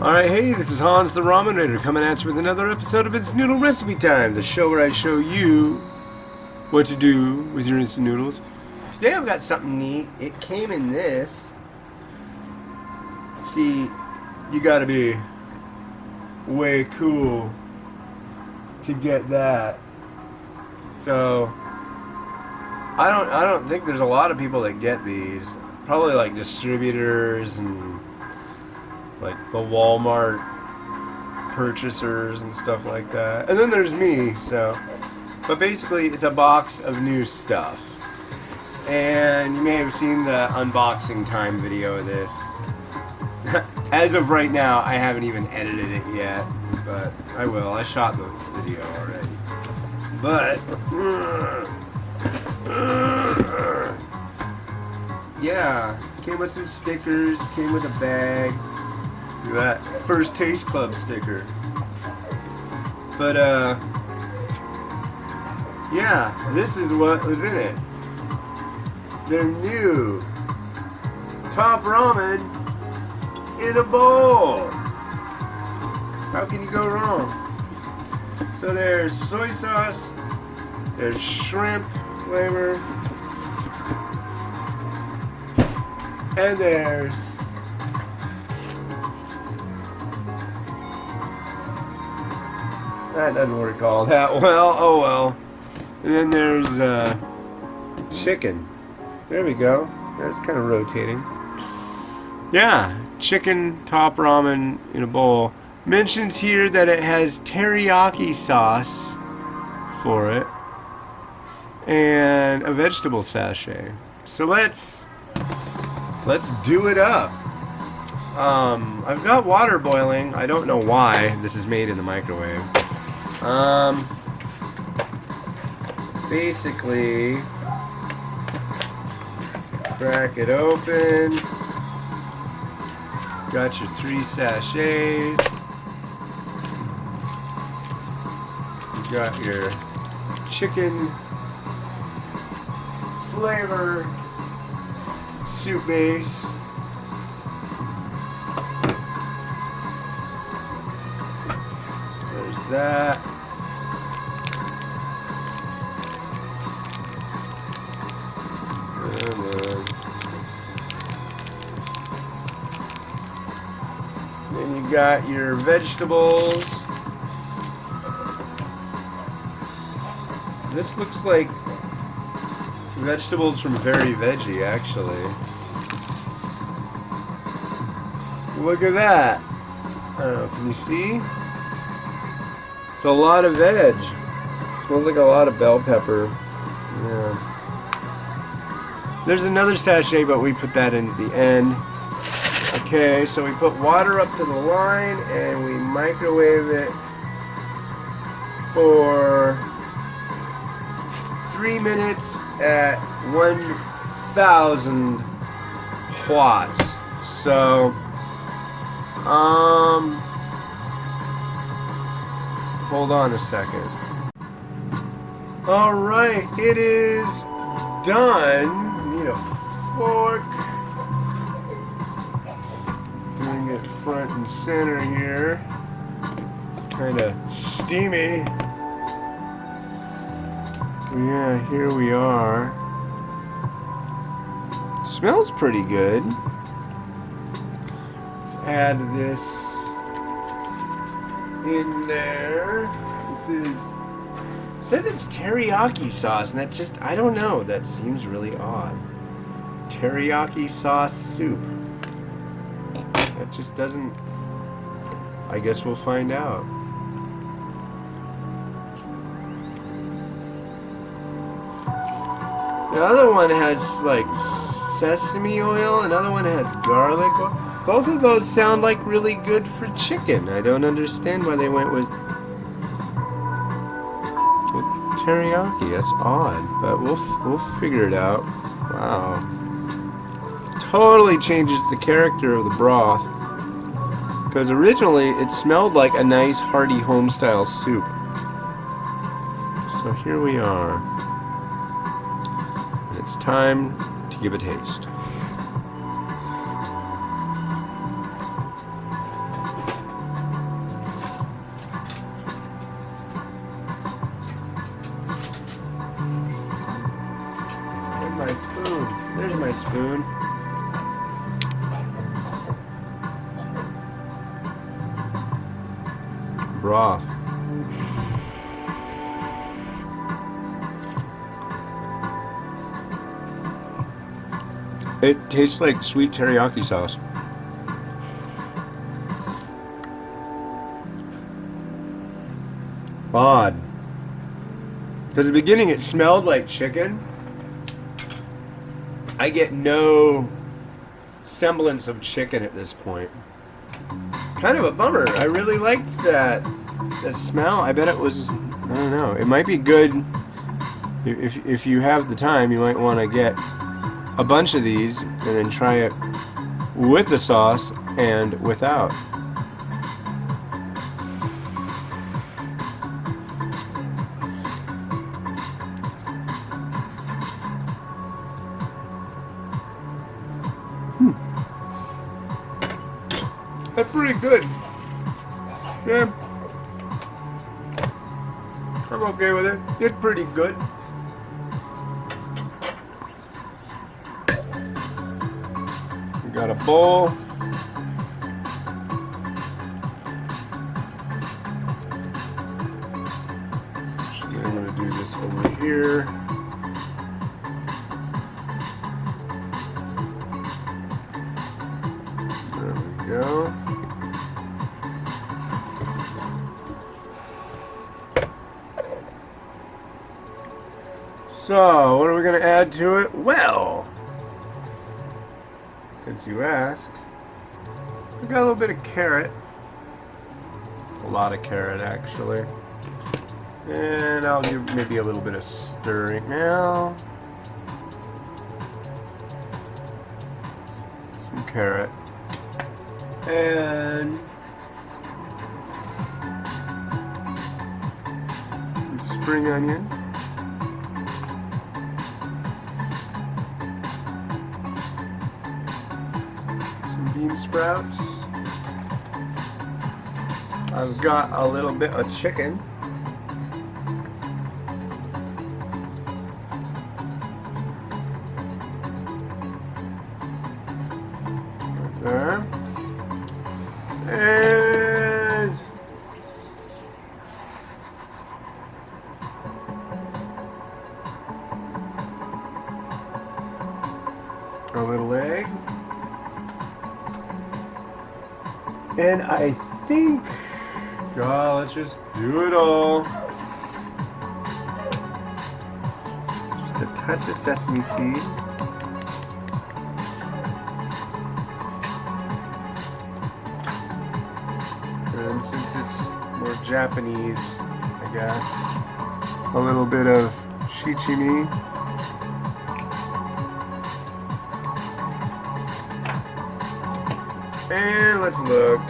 Alright, hey, this is Hans the Ramen Raider coming at you with another episode of It's Noodle Recipe Time, the show where I show you what to do with your instant noodles. Today I've got something neat. It came in this. See, you gotta be way cool to get that. So, I don't think there's a lot of people that get these. Probably like distributors and like the Walmart purchasers and stuff like that. And then there's me, so. But basically, it's a box of new stuff. And you may have seen the unboxing time video of this. As of right now, I haven't even edited it yet. But I will. I shot the video already. But, yeah. Came with some stickers, came with a bag. That First Taste Club sticker. But yeah, this is what was in it. Their new top ramen in a bowl. How can you go wrong? So there's soy sauce, there's shrimp flavor, and there's that doesn't work all that well. Oh well. And then there's chicken. There we go. That's kind of rotating. Yeah, chicken top ramen in a bowl. Mentions here that it has teriyaki sauce for it and a vegetable sachet. So let's do it up. I've got water boiling. I don't know why. This is made in the microwave. Basically, crack it open. Got your 3 sachets. You got your chicken flavor soup base. There's that. Then you got your vegetables. This looks like vegetables from Very Veggie, actually. Look at that. I don't know, can you see? It's a lot of veg. Smells like a lot of bell pepper. Yeah. There's another sachet, but we put that in at the end. Okay, so we put water up to the line and we microwave it for 3 minutes at 1,000 watts. So, hold on a second. Alright, it is done. Need a fork. Doing it front and center here. It's kind of steamy. Yeah, here we are. Smells pretty good. Let's add this in there. This is, it says it's teriyaki sauce, and that just, I don't know, that seems really odd. Teriyaki sauce soup. That just doesn't, I guess we'll find out. The other one has like sesame oil, another one has garlic oil. Both of those sound like really good for chicken. I don't understand why they went with teriyaki. That's odd, but we'll figure it out. Wow. Totally changes the character of the broth. Because originally it smelled like a nice hearty home-style soup. So here we are. And it's time to give a taste. my spoon? There's my spoon. Broth. It tastes like sweet teriyaki sauce. Odd. Because at the beginning it smelled like chicken. I get no semblance of chicken at this point. Kind of a bummer. I really liked that smell. I bet it was, I don't know. It might be good if you have the time. You might want to get a bunch of these and then try it with the sauce and without. That's pretty good. Yeah. I'm okay with it. It's pretty good. We got a bowl. Actually, I'm going to do this over here. There we go. So, what are we going to add to it? Well, since you asked, I've got a little bit of carrot. A lot of carrot, actually. And I'll do maybe a little bit of stirring now. Some carrot. And some spring onion. Bean sprouts. I've got a little bit of chicken. Right there. And a little egg. And I think, God, let's just do it all. Just a touch of sesame seed. And since it's more Japanese, I guess, a little bit of shichimi. And let's look.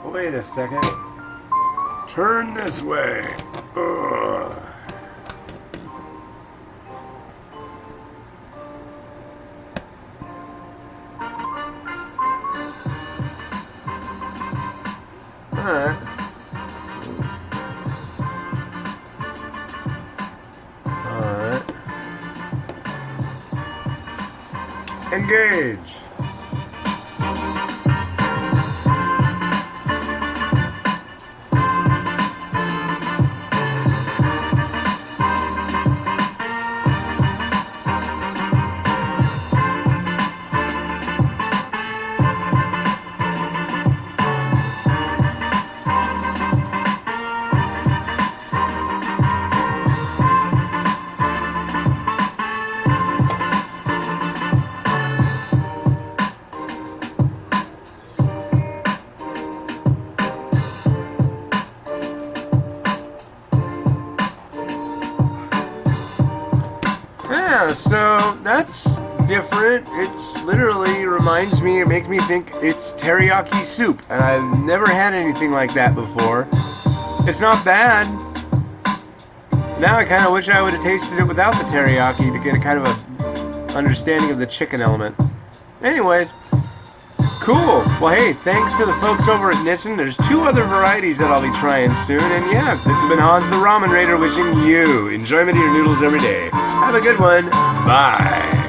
Wait a second. Turn this way. Ugh. Alright. Alright. Engage. Yeah, so that's different. It's literally reminds me, it makes me think it's teriyaki soup, and I've never had anything like that before. It's not bad. Now I kind of wish I would have tasted it without the teriyaki to get a kind of a understanding of the chicken element. Anyways, cool. Well, hey, thanks to the folks over at Nissin. There's 2 other varieties that I'll be trying soon. And yeah, this has been Hans the Ramen Raider wishing you enjoyment of your noodles every day. Have a good one. Bye.